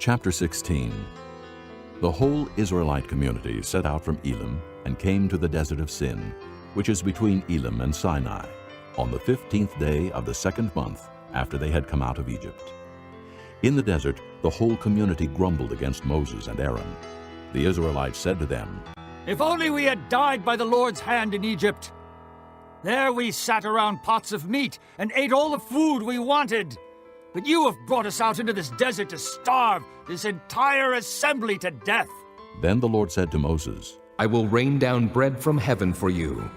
Chapter 16. The whole Israelite community set out from Elim and came to the desert of Sin, which is between Elim and Sinai, on the 15th day of the 2nd month after they had come out of Egypt. In the desert, the whole community grumbled against Moses and Aaron. The Israelites said to them, "If only we had died by the Lord's hand in Egypt! There we sat around pots of meat and ate all the food we wanted. But you have brought us out into this desert to starve this entire assembly to death." Then the Lord said to Moses, I will rain down bread from heaven for you.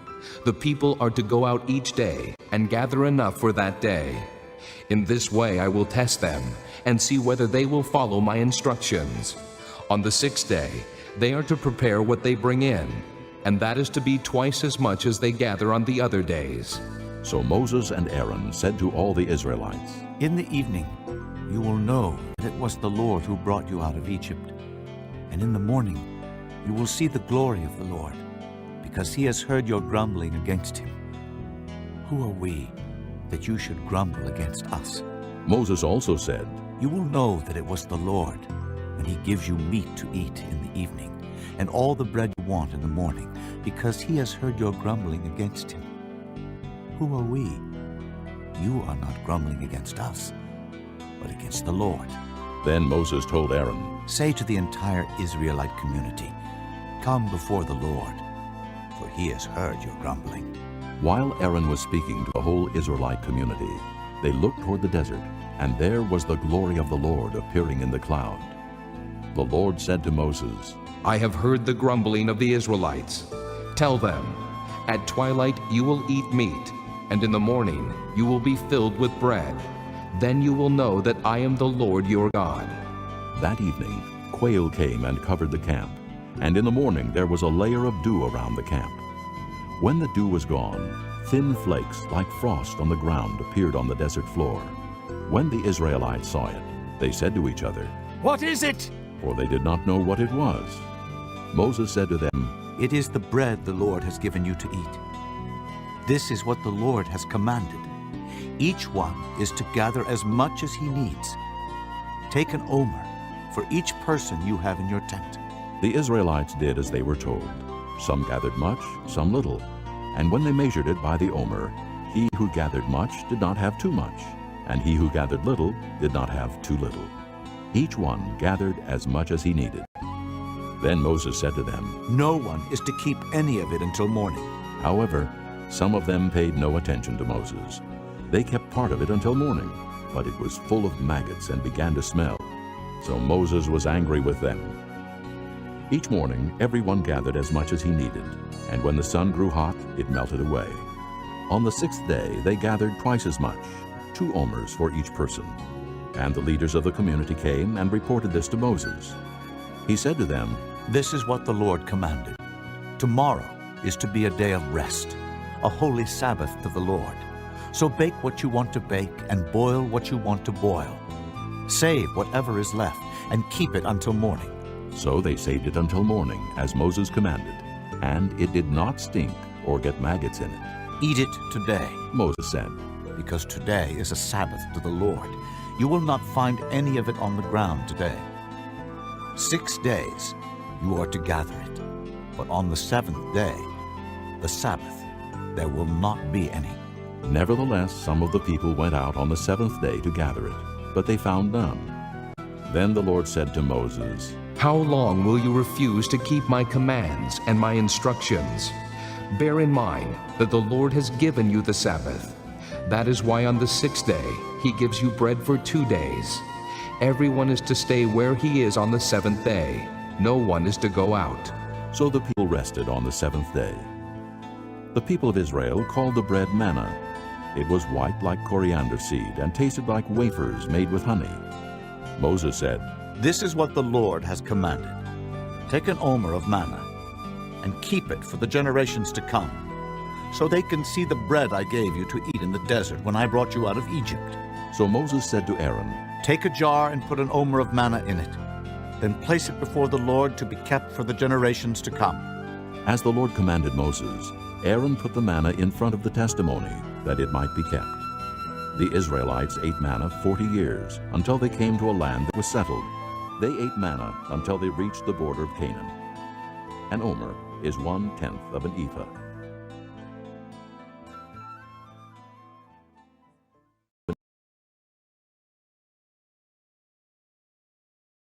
The people are to go out each day and gather enough for that day. In this way I will test them and see whether they will follow my instructions. On the 6th day they are to prepare what they bring in, and that is to be twice as much as they gather on the other days. So Moses and Aaron said to all the Israelites, In the evening you will know that it was the Lord who brought you out of Egypt. And in the morning you will see the glory of the Lord, because he has heard your grumbling against him. Who are we that you should grumble against us? Moses also said, You will know that it was the Lord when he gives you meat to eat in the evening, and all the bread you want in the morning, because he has heard your grumbling against him. Who are we? You are not grumbling against us, but against the Lord. Then Moses told Aaron, Say to the entire Israelite community, Come before the Lord, for he has heard your grumbling. While Aaron was speaking to the whole Israelite community, they looked toward the desert, and there was the glory of the Lord appearing in the cloud. The Lord said to Moses, I have heard the grumbling of the Israelites. Tell them, at twilight you will eat meat, and in the morning you will be filled with bread. Then you will know that I am the Lord your God. That evening quail came and covered the camp, and in the morning there was a layer of dew around the camp. When the dew was gone, thin flakes like frost on the ground appeared on the desert floor. When the Israelites saw it, they said to each other, "What is it?" For they did not know what it was. Moses said to them, It is the bread the Lord has given you to eat. This is what the Lord has commanded. Each one is to gather as much as he needs. Take an omer for each person you have in your tent. The Israelites did as they were told. Some gathered much, some little. And when they measured it by the omer, he who gathered much did not have too much, and he who gathered little did not have too little. Each one gathered as much as he needed. Then Moses said to them, No one is to keep any of it until morning. However, some of them paid no attention to Moses. They kept part of it until morning, but it was full of maggots and began to smell. So Moses was angry with them. Each morning everyone gathered as much as he needed, and when the sun grew hot, it melted away. On the 6th day they gathered twice as much, 2 omers for each person. And the leaders of the community came and reported this to Moses. He said to them, This is what the Lord commanded. Tomorrow is to be a day of rest, a holy Sabbath to the Lord. So bake what you want to bake and boil what you want to boil. Save whatever is left and keep it until morning. So they saved it until morning, as Moses commanded, and it did not stink or get maggots in it. Eat it today, Moses said, because today is a Sabbath to the Lord. You will not find any of it on the ground today. 6 days you are to gather it, but on the 7th day, the Sabbath, there will not be any. Nevertheless, some of the people went out on the 7th day to gather it, but they found none. Then the Lord said to Moses, How long will you refuse to keep my commands and my instructions? Bear in mind that the Lord has given you the Sabbath. That is why on the 6th day he gives you bread for 2 days. Everyone is to stay where he is on the 7th day. No one is to go out. So the people rested on the 7th day. The people of Israel called the bread manna. It was white like coriander seed and tasted like wafers made with honey. Moses said, This is what the Lord has commanded. Take an omer of manna and keep it for the generations to come, so they can see the bread I gave you to eat in the desert when I brought you out of Egypt. So Moses said to Aaron, Take a jar and put an omer of manna in it. Then place it before the Lord to be kept for the generations to come. As the Lord commanded Moses, Aaron put the manna in front of the testimony, that it might be kept. The Israelites ate manna 40 years, until they came to a land that was settled. They ate manna until they reached the border of Canaan. An omer is 1/10 of an ephah.